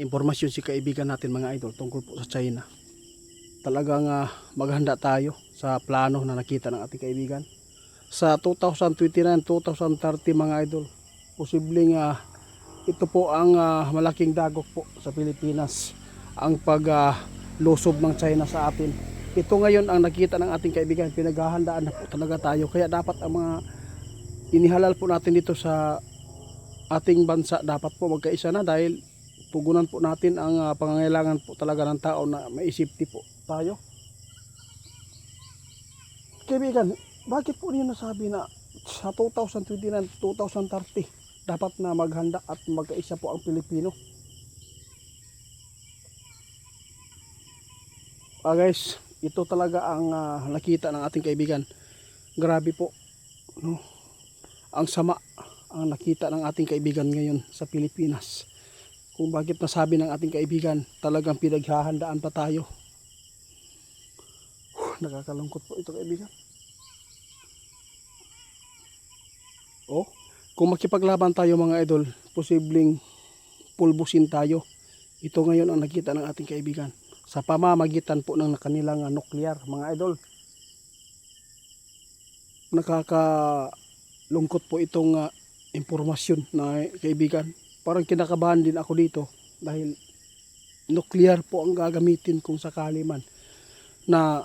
impormasyon si kaibigan natin mga idol tungkol po sa China. Talagang maghanda tayo sa plano na nakita ng ating kaibigan. Sa 2029, 2030 mga idol, posibleng ito po ang malaking dagok po sa Pilipinas. Ang paglusob ng China sa atin. Ito ngayon ang nakita ng ating kaibigan, pinaghahandaan na po talaga tayo. Kaya dapat ang mga inihalal po natin dito sa ating bansa dapat po magkaisa na dahil tugunan po natin ang pangangailangan po talaga ng tao na may safety po tayo. Kaibigan, bakit po niyo nasabi na sa 2029, 2030 dapat na maghanda at magkaisa po ang Pilipino? Guys, ito talaga ang nakita ng ating kaibigan. Grabe po, no? Ang sama ang nakita ng ating kaibigan ngayon sa Pilipinas. Kung bakit nasabi ng ating kaibigan, talagang pinaghahandaan pa tayo. Nakakalungkot po ito kaibigan. Kung makipaglaban tayo mga idol, posibleng pulbusin tayo. Ito ngayon ang nakita ng ating kaibigan sa pamamagitan po ng kanilang nuclear mga idol. Nakakalungkot po itong impormasyon na kaibigan. Parang kinakabahan din ako dito dahil nuclear po ang gagamitin kung sakali man na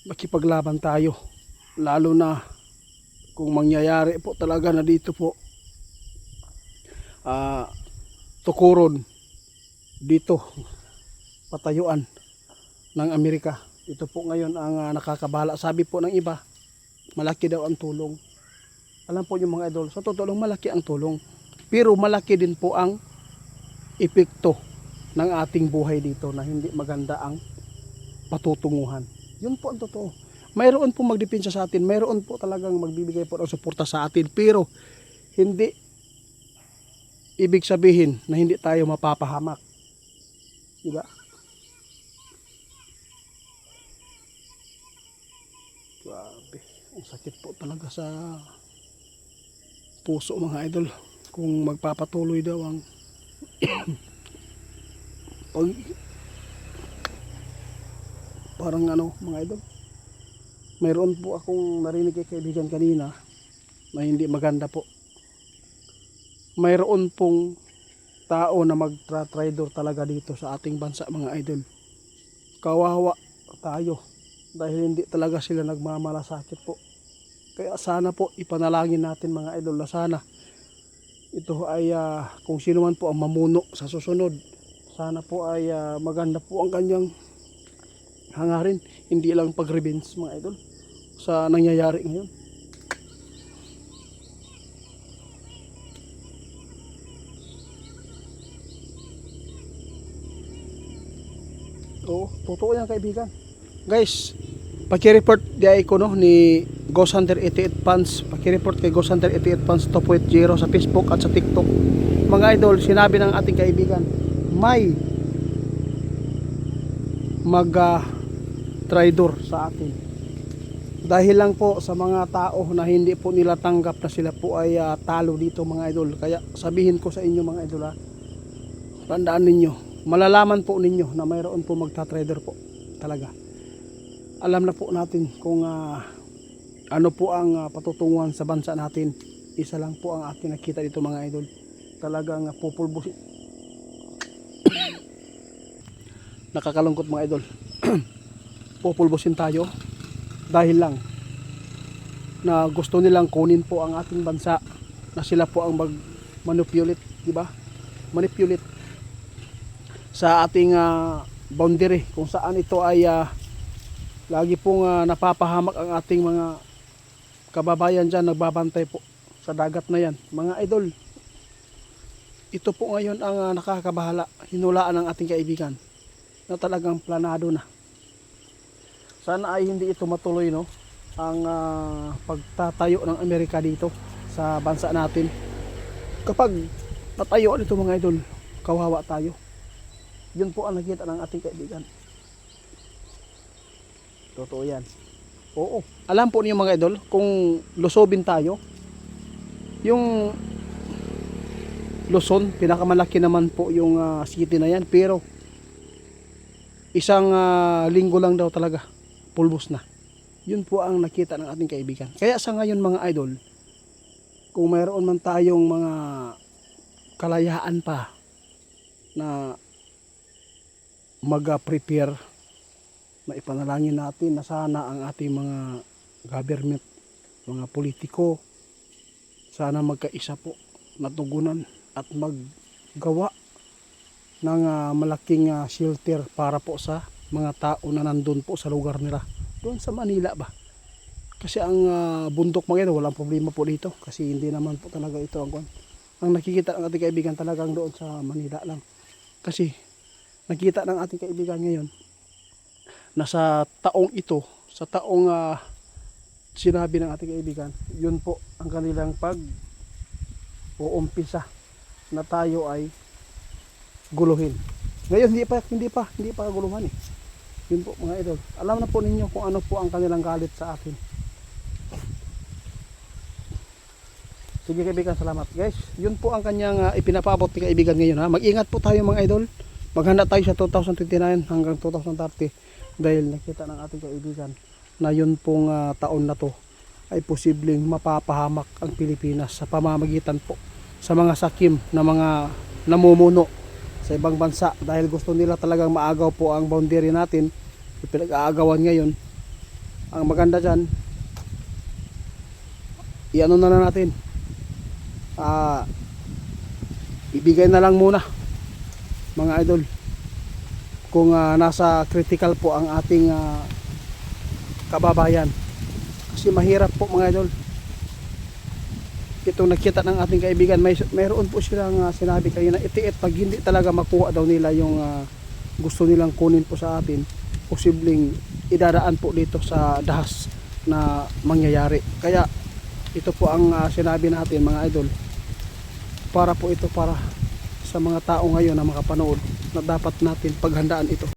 makipaglaban tayo, lalo na kung mangyayari po talaga na dito po tukuron dito patayuan ng Amerika. Ito po ngayon ang nakakabahala. Sabi po ng iba, malaki daw ang tulong. Alam po yung mga idol, sa totoo lang malaki ang tulong. Pero malaki din po ang epekto ng ating buhay dito na hindi maganda ang patutunguhan. Yun po ang totoo. Mayroon po magdepensa sa atin, mayroon po talagang magbibigay po ng suporta sa atin, pero hindi ibig sabihin na hindi tayo mapapahamak. Diba? Grabe, ang sakit po talaga sa puso mga idol kung magpapatuloy daw ang parang mga idol, mayroon po akong narinig kay kaibigan kanina na hindi maganda po. Mayroon pong tao na magtra-traitor talaga dito sa ating bansa mga idol. Kawawa tayo dahil hindi talaga sila nagmamalasakit po. Kaya sana po ipanalangin natin mga idol na sana ito ay kung sino man po ang mamuno sa susunod, sana po ay maganda po ang kanyang hangarin, hindi lang pag-revenge mga idol sa nangyayari ngayon. Oo, totoo yan kaibigan. Guys, paki-report di ko ni Ghost Hunter 88 Fans, paki-report kay Ghost Hunter 88 Fans 2.0 sa Facebook at sa TikTok. Mga idol, sinabi ng ating kaibigan, may traitor sa atin. Dahil lang po sa mga tao na hindi po nila tanggap na sila po ay talo dito mga idol. Kaya sabihin ko sa inyo mga idol, tandaan ninyo, malalaman po ninyo na mayroon po magta-trader po talaga. Alam na po natin kung ano po ang patutunguhan sa bansa natin. Isa lang po ang aking nakita dito mga idol, talagang pupulbusin. Nakakalungkot mga idol. Pupulbusin tayo dahil lang na gusto nilang kunin po ang ating bansa, na sila po ang mag-manipulate, di ba? Manipulate sa ating boundary kung saan ito ay lagi pong napapahamak ang ating mga kababayan dyan, nagbabantay po sa dagat na yan. Mga idol, ito po ngayon ang nakakabahala, hinulaan ng ating kaibigan na talagang planado na. Sana ay hindi ito matuloy, no, ang pagtatayo ng Amerika dito sa bansa natin. Kapag natayuan ito mga idol, kawawa tayo. Yun po ang nakita ng ating kaibigan. Totoo yan. Oo. Alam po niyo mga idol, kung lusobin tayo, yung Luzon. Pinakamalaki naman po yung city na yan, pero isang linggo lang daw talaga pulbos na. Yun po ang nakita ng ating kaibigan. Kaya sa ngayon mga idol, kung mayroon man tayong mga kalayaan pa na mag-prepare, maipanalangin natin na sana ang ating mga government, mga politiko, sana magkaisa po, natugunan at maggawa ng malaking shelter para po sa mga tao na nandun po sa lugar nila. Doon sa Manila ba? Kasi ang bundok mga ito, walang problema po dito. Kasi hindi naman po talaga ito ang nakikita ng ating kaibigan talagang doon sa Manila lang. Kasi nakita ng ating kaibigan ngayon na sa taong ito, sa taong sinabi ng ating kaibigan, yun po ang kanilang uumpisa na tayo ay guluhin. Ngayon hindi pa guluhan eh. Yun po mga idol. Alam na po ninyo kung ano po ang kanilang galit sa atin. Sige kaibigan, salamat guys. Yun po ang kanyang ipinapaabot ni kaibigan ngayon ha. Mag-ingat po tayo mga idol. Maghanda tayo sa 2029 hanggang 2030 dahil nakita ng ating kaibigan na yun pong taon na to ay posibleng mapapahamak ang Pilipinas sa pamamagitan po sa mga sakim na mga namumuno sa ibang bansa dahil gusto nila talagang maagaw po ang boundary natin. Pinag-aagawan ngayon. Ang maganda dyan, iano na lang natin, ibigay na lang muna mga idol kung nasa critical po ang ating kababayan. Kasi mahirap po mga idol. Itong nakita ng ating kaibigan, mayroon po silang sinabi kayo na itiit pag hindi talaga makuha daw nila yung gusto nilang kunin po sa atin, posibleng idadaan po dito sa dahas na mangyayari. Kaya ito po ang sinabi natin mga idol, para po ito para sa mga tao ngayon na makapanood na dapat natin paghandaan ito.